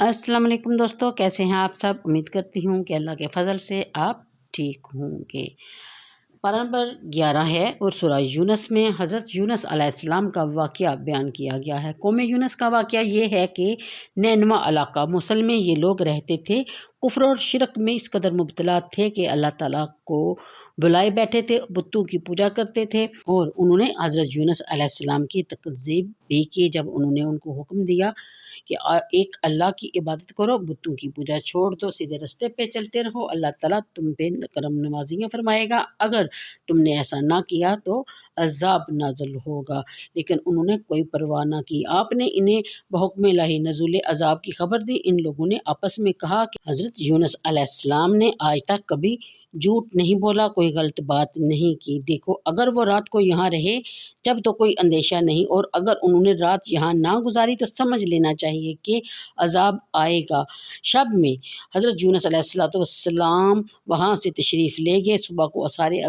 अस्सलाम वालेकुम दोस्तों, कैसे हैं आप सब। उम्मीद करती हूँ कि अल्लाह के फ़ज़ल से आप ठीक होंगे। पारा नंबर 11 है और सूरह यूनुस में हज़रत यूनुस अलैहिस्सलाम का वाक़या बयान किया गया है। कौम यूनुस का वाक़या ये है कि नैनवा इलाका मुसल में ये लोग रहते थे। कुफ्र और शिरक में इस कदर मुब्तला थे कि अल्लाह ताला को बुलाए बैठे थे, बुतों की पूजा करते थे और उन्होंने हज़रत यूनुस अलैहिस्सलाम की तकज़ीब भी की जब उन्होंने उनको हुक्म दिया कि एक अल्लाह की इबादत करो, बुतों की पूजा छोड़ दो, सीधे रास्ते पे चलते रहो, अल्लाह ताला तुम पे करम नवाजियाँ फरमाएगा। अगर तुमने ऐसा ना किया तो अज़ाब नाज़िल होगा। लेकिन उन्होंने कोई परवाह ना की। आपने इन्हें बहुक्म इलाही नज़ूल अज़ाब की खबर दी। इन लोगों ने आपस में कहा कि हज़रत यूनुस अलैहिस्सलाम ने आज तक कभी झूठ नहीं बोला, कोई गलत बात नहीं की। देखो, अगर वो रात को यहाँ रहे जब तो कोई अंदेशा नहीं, और अगर उन्होंने रात यहाँ ना गुजारी तो समझ लेना चाहिए कि अज़ाब आएगा। शब में हज़रत यूनुस अलैहिस्सलाम वहाँ से तशरीफ़ ले गए। सुबह को सारे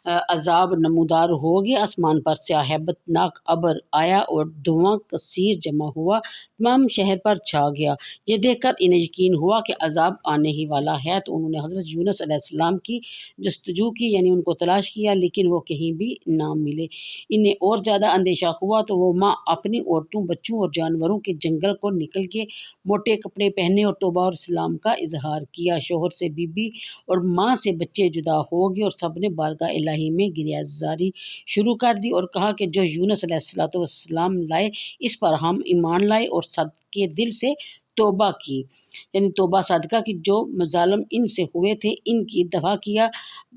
अज़ाब नमूदार हो गया। आसमान पर से हैबतनाक अबर आया और धुआं कसीर जमा हुआ, तमाम शहर पर छा गया। ये देखकर इन्हें यकीन हुआ कि अज़ाब आने ही वाला है, तो उन्होंने हज़रत यूनुस अलैहिस्सलाम की जस्तजू की, यानी उनको तलाश किया, लेकिन वो कहीं भी ना मिले। इन्हें और ज़्यादा अंदेशा हुआ तो वो माँ अपनी औरतों, बच्चों और जानवरों के जंगल को निकल के मोटे कपड़े पहने और तौबा और इस्लाम का इजहार किया। शोहर से बीबी और माँ से बच्चे जुदा हो गए और सब ने बारगाह इलाही में गिरयाज़ारी शुरू कर दी और कहा कि जो यूनुस अलैहिस्सलाम लाए इस पर हम ईमान लाए और सदके दिल से तौबा की, यानी तौबा सदका की। जो मज़ालिम इनसे हुए थे इनकी दफ़ा किया,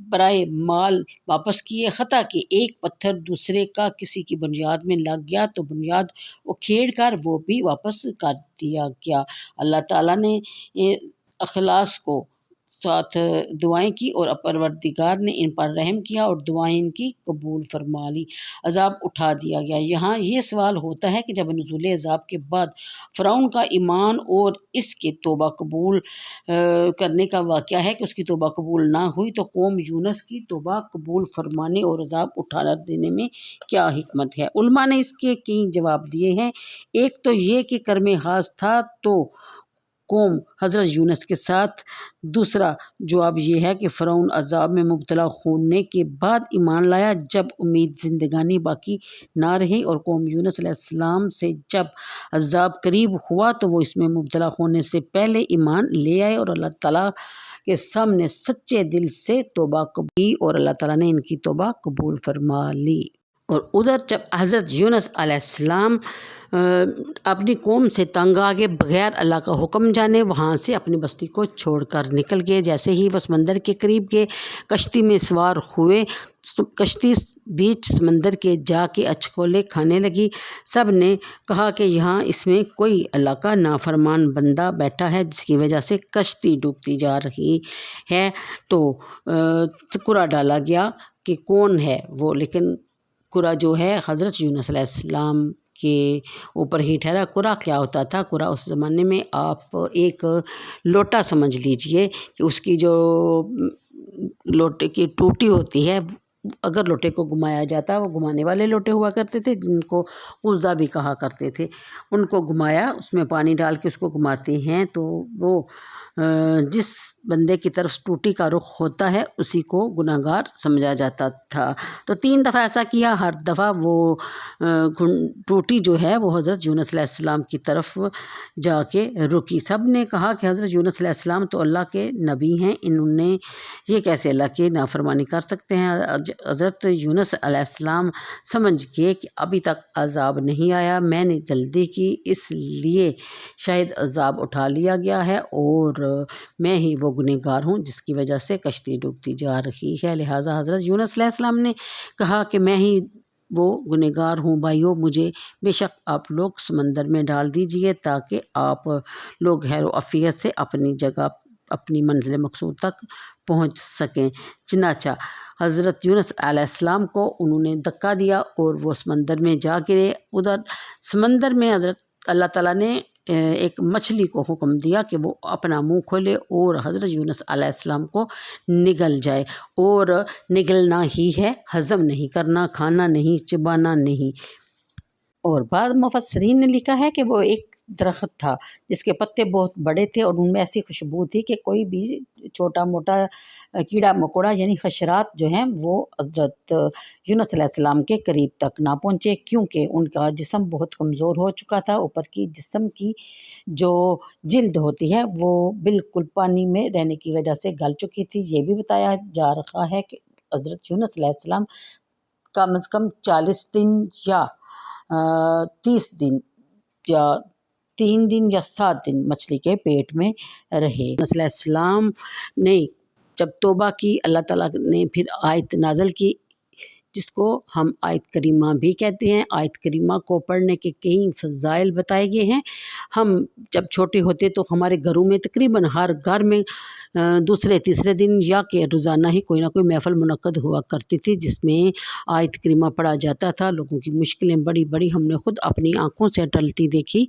बराए माल वापस किए। खता कि एक पत्थर दूसरे का किसी की बुनियाद में लग गया तो बुनियाद उखेड़ कर वो भी वापस कर दिया गया। अल्लाह ताला ने अखलास को साथ दुआएं की और परवरदिगार ने इन पर रहम किया और दुआएं इनकी कबूल फरमा ली। अज़ाब उठा दिया गया। यहाँ ये सवाल होता है कि जब नुज़ूल अज़ाब के बाद फ़िरौन का ईमान और इसके तौबा कबूल करने का वाक़या है कि उसकी तौबा कबूल ना हुई, तो कौम यूनुस की तौबा कबूल फरमाने और अज़ाब उठा देने में क्या हिकमत है। उलमा ने इसके कई जवाब दिए हैं। एक तो ये कि कर्म खास था तो कौम हज़रत यूनुस के साथ। दूसरा जवाब ये है कि फ़िरौन अज़ाब में मुब्तला होने के बाद ईमान लाया जब उम्मीद ज़िंदगानी बाकी ना रही, और कौम यूनुस अलैहिस्सलाम से जब अज़ाब करीब हुआ तो वो इसमें मुब्तला होने से पहले ईमान ले आए और अल्लाह ताला के सामने सच्चे दिल से तौबा की और अल्लाह ताला ने इनकी तौबा कबूल फरमा ली। और उधर जब हज़रत यूनुस अलैहिस्सलाम अपनी कौम से तंग आ गए, बग़ैर अल्लाह का हुक्म जाने वहाँ से अपनी बस्ती को छोड़कर निकल गए। जैसे ही वह समंदर के करीब गए, कश्ती में सवार हुए। कश्ती बीच समंदर के जाके अचकोले खाने लगी। सब ने कहा कि यहाँ इसमें कोई अल्लाह का नाफरमान बंदा बैठा है जिसकी वजह से कश्ती डूबती जा रही है। तो कुरा डाला गया कि कौन है वो, लेकिन कुरा जो है हज़रत यूनुस अलैहिस्सलाम के ऊपर ही ठहरा। कुरा क्या होता था? कुरा उस ज़माने में आप एक लोटा समझ लीजिए कि उसकी जो लोटे की टूटी होती है, अगर लोटे को घुमाया जाता, वो घुमाने वाले लोटे हुआ करते थे जिनको कुज़ा भी कहा करते थे, उनको घुमाया, उसमें पानी डाल के उसको घुमाते हैं तो वो जिस बंदे की तरफ टूटी का रुख होता है उसी को गुनाहगार समझा जाता था। तो 3 दफ़ा ऐसा किया, हर दफ़ा वो टूटी जो है वो हज़रत यूनुस अलैहिस्सलाम की तरफ जाके रुकी। सब ने कहा कि हज़रत यूनुस अलैहिस्सलाम तो अल्लाह के नबी हैं, इन्होंने ये कैसे अल्लाह की नाफरमानी कर सकते हैं। हज़रत यूनुस अलैहिस्सलाम समझ गए कि अभी तक अज़ाब नहीं आया, मैंने जल्दी की इसलिए शायद अज़ाब उठा लिया गया है और मैं ही वो गुनहगार हूँ जिसकी वजह से कश्ती डूबती जा रही है। लिहाजा हज़रत यूनुस अलैहिस्सलाम ने कहा कि मैं ही वो गुनहगार हूँ, भाइयों मुझे बेशक आप लोग समंदर में डाल दीजिए ताकि आप लोग खैर आफियत से अपनी जगह, अपनी मंजिल मकसूद तक पहुँच सकें। चनाचा हज़रत यूनुस अलैहिस्सलाम को उन्होंने धक्का दिया और वो समंदर में जा गिरे। उधर समंदर में हज़रत अल्लाह ताला ने एक मछली को हुक्म दिया कि वो अपना मुंह खोले और हज़रत यूनुस अलैहिस्सलाम को निगल जाए, और निगलना ही है, हज़म नहीं करना, खाना नहीं, चबाना नहीं। और बाद मुफस्सिरीन ने लिखा है कि वो एक درخت تھا جس کے پتے بہت بڑے تھے اور ان میں ایسی خوشبو تھی کہ کوئی بھی چھوٹا موٹا کیڑا مکوڑا یعنی حشرات جو ہیں وہ حضرت یونس علیہ السلام کے قریب تک نہ پہنچے، کیونکہ ان کا جسم بہت کمزور ہو چکا تھا، اوپر کی جسم کی جو جلد ہوتی ہے وہ بالکل پانی میں رہنے کی وجہ سے گل چکی تھی۔ یہ بھی بتایا جا رہا ہے کہ حضرت یونس علیہ السلام کم از کم 40 دن یا 30 دن یا 3 دن یا 7 دن مچھلی کے پیٹ میں رہے۔ یونس علیہ السلام نے جب توبہ کی، اللہ تعالیٰ نے پھر آیت نازل کی، جس کو ہم آیت کریمہ بھی کہتے ہیں۔ آیت کریمہ کو پڑھنے کے کئی فضائل بتائے گئے ہیں۔ ہم جب چھوٹے ہوتے تو ہمارے گھروں میں تقریباً ہر گھر میں دوسرے تیسرے دن یا کہ روزانہ ہی کوئی نہ کوئی محفل منعقد ہوا کرتی تھی، جس میں آیت کریمہ پڑھا جاتا تھا۔ لوگوں کی مشکلیں بڑی بڑی ہم نے خود اپنی آنکھوں سے ٹلتی دیکھی۔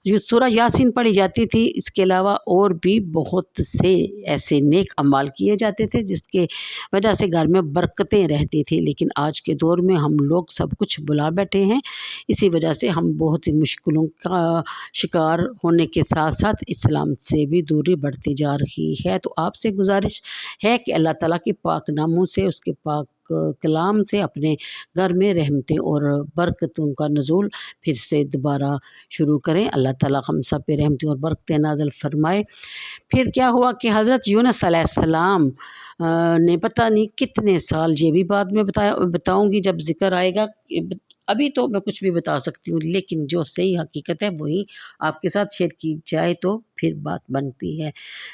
جو سورہ یاسین پڑھی جاتی تھی، اس کے علاوہ اور بھی بہت سے ایسے نیک اعمال کیے جاتے تھے جس کے وجہ سے گھر میں برکتیں رہتی تھی، لیکن آج کے دور میں ہم لوگ سب کچھ بھلا بیٹھے ہیں۔ اسی وجہ سے ہم بہت ہی مشکلوں کا شکار ہونے کے ساتھ ساتھ اسلام سے بھی دوری بڑھتی جا رہی ہے۔ تو آپ سے گزارش ہے کہ اللہ تعالیٰ کے پاک ناموں سے، اس کے پاک کلام سے اپنے گھر میں رحمتیں اور برکتوں کا نزول پھر سے دوبارہ شروع کریں۔ اللہ تعالیٰ ہم سب پہ رحمتیں اور برکتیں نازل فرمائے۔ پھر کیا ہوا کہ حضرت یونس علیہ السلام نے پتہ نہیں کتنے سال، یہ بھی بعد میں بتاؤں گی جب ذکر آئے گا، ابھی تو میں کچھ بھی بتا سکتی ہوں، لیکن جو صحیح حقیقت ہے وہی آپ کے ساتھ شیئر کی جائے تو پھر بات بنتی ہے۔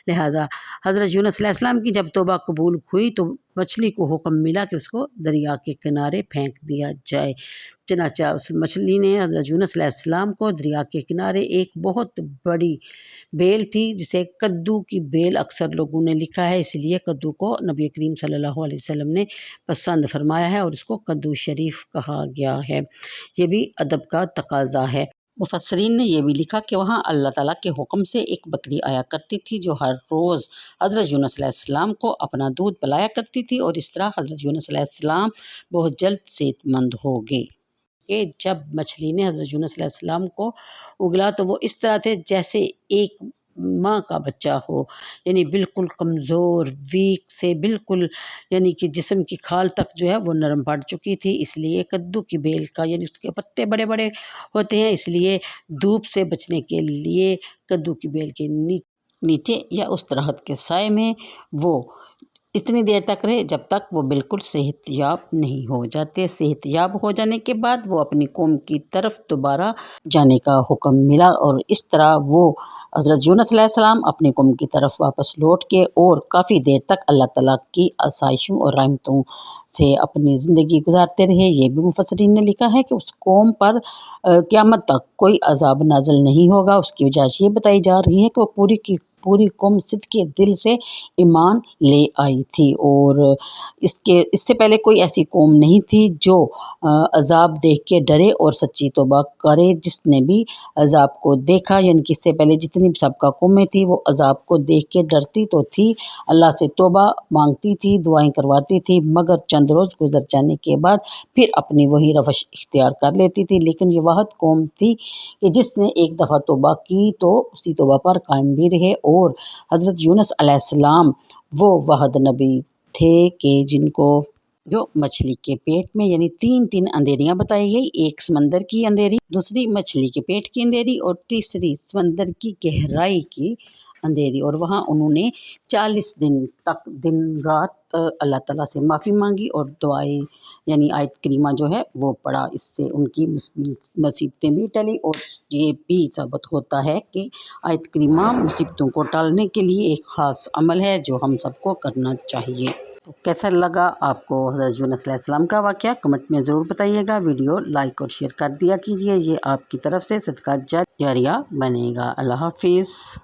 لہٰذا حضرت یونس علیہ السلام کی جب توبہ قبول ہوئی تو مچھلی کو حکم ملا کہ اس کو دریا کے کنارے پھینک دیا جائے۔ چنانچہ اس مچھلی نے حضرت یونس علیہ السلام کو دریا کے کنارے ایک بہت بڑی بیل تھی، جسے کدو کی بیل اکثر لوگوں نے لکھا ہے، اس لیے کدو کو نبی کریم صلی اللہ علیہ وسلم نے پسند فرمایا ہے اور اس کو کدو شریف کہا گیا ہے۔ یہ بھی ادب کا تقاضا ہے۔ مفسرین نے یہ بھی لکھا کہ وہاں اللہ تعالیٰ کے حکم سے ایک بکری آیا کرتی تھی جو ہر روز حضرت یونس علیہ السلام کو اپنا دودھ پلایا کرتی تھی، اور اس طرح حضرت یونس علیہ السلام بہت جلد صحت مند ہو گئے۔ کہ جب مچھلی نے حضرت یونس علیہ السلام کو اگلا تو وہ اس طرح تھے جیسے ایک ماں کا بچہ ہو، یعنی بالکل کمزور، ویک سے بالکل، یعنی کہ جسم کی کھال تک جو ہے وہ نرم پڑ چکی تھی۔ اس لیے کدو کی بیل کا، یعنی اس کے پتے بڑے بڑے ہوتے ہیں، اس لیے دھوپ سے بچنے کے لیے کدو کی بیل کے نیچے یا اس درخت کے سائے میں وہ اتنی دیر تک رہے جب تک وہ بالکل صحت یاب نہیں ہو جاتے۔ صحت یاب ہو جانے کے بعد وہ اپنی قوم کی طرف دوبارہ جانے کا حکم ملا، اور اس طرح وہ حضرت یونس علیہ السلام اپنی قوم کی طرف واپس لوٹ کے اور کافی دیر تک اللہ تعالیٰ کی آسائشوں اور رحمتوں سے اپنی زندگی گزارتے رہے۔ یہ بھی مفسرین نے لکھا ہے کہ اس قوم پر قیامت تک کوئی عذاب نازل نہیں ہوگا۔ اس کی وجہ یہ بتائی جا رہی ہے کہ وہ پوری کی پوری قوم صدقے دل سے ایمان لے آئی تھی، اور اس سے پہلے کوئی ایسی قوم نہیں تھی جو عذاب دیکھ کے ڈرے اور سچی توبہ کرے۔ جس نے بھی عذاب کو دیکھا، یعنی کہ اس سے پہلے جتنی بھی سابقہ قومیں تھیں وہ عذاب کو دیکھ کے ڈرتی تو تھی، اللہ سے توبہ مانگتی تھی، دعائیں کرواتی تھی، مگر چند روز گزر جانے کے بعد پھر اپنی وہی روش اختیار کر لیتی تھی۔ لیکن یہ واحد قوم تھی کہ جس نے ایک دفعہ توبہ کی تو اسی توبہ پر قائم بھی رہے، اور حضرت یونس علیہ السلام وہ واحد نبی تھے کہ جن کو جو مچھلی کے پیٹ میں، یعنی 3 اندھیریاں بتائی گئی، ایک سمندر کی اندھیری، دوسری مچھلی کے پیٹ کی اندھیری، اور تیسری سمندر کی گہرائی کی اندھیری، اور وہاں انہوں نے 40 دن تک دن رات اللہ تعالیٰ سے معافی مانگی اور دعائیں، یعنی آیت کریمہ جو ہے وہ پڑھا۔ اس سے ان کی مصیبتیں بھی ٹلی، اور یہ بھی ثابت ہوتا ہے کہ آیت کریمہ مصیبتوں کو ٹالنے کے لیے ایک خاص عمل ہے جو ہم سب کو کرنا چاہیے۔ تو کیسا لگا آپ کو حضرت یونس علیہ السلام کا واقعہ؟ کمنٹ میں ضرور بتائیے گا۔ ویڈیو لائک اور شیئر کر دیا کیجیے، یہ آپ کی طرف سے صدقہ جاریہ بنے گا۔ اللہ حافظ۔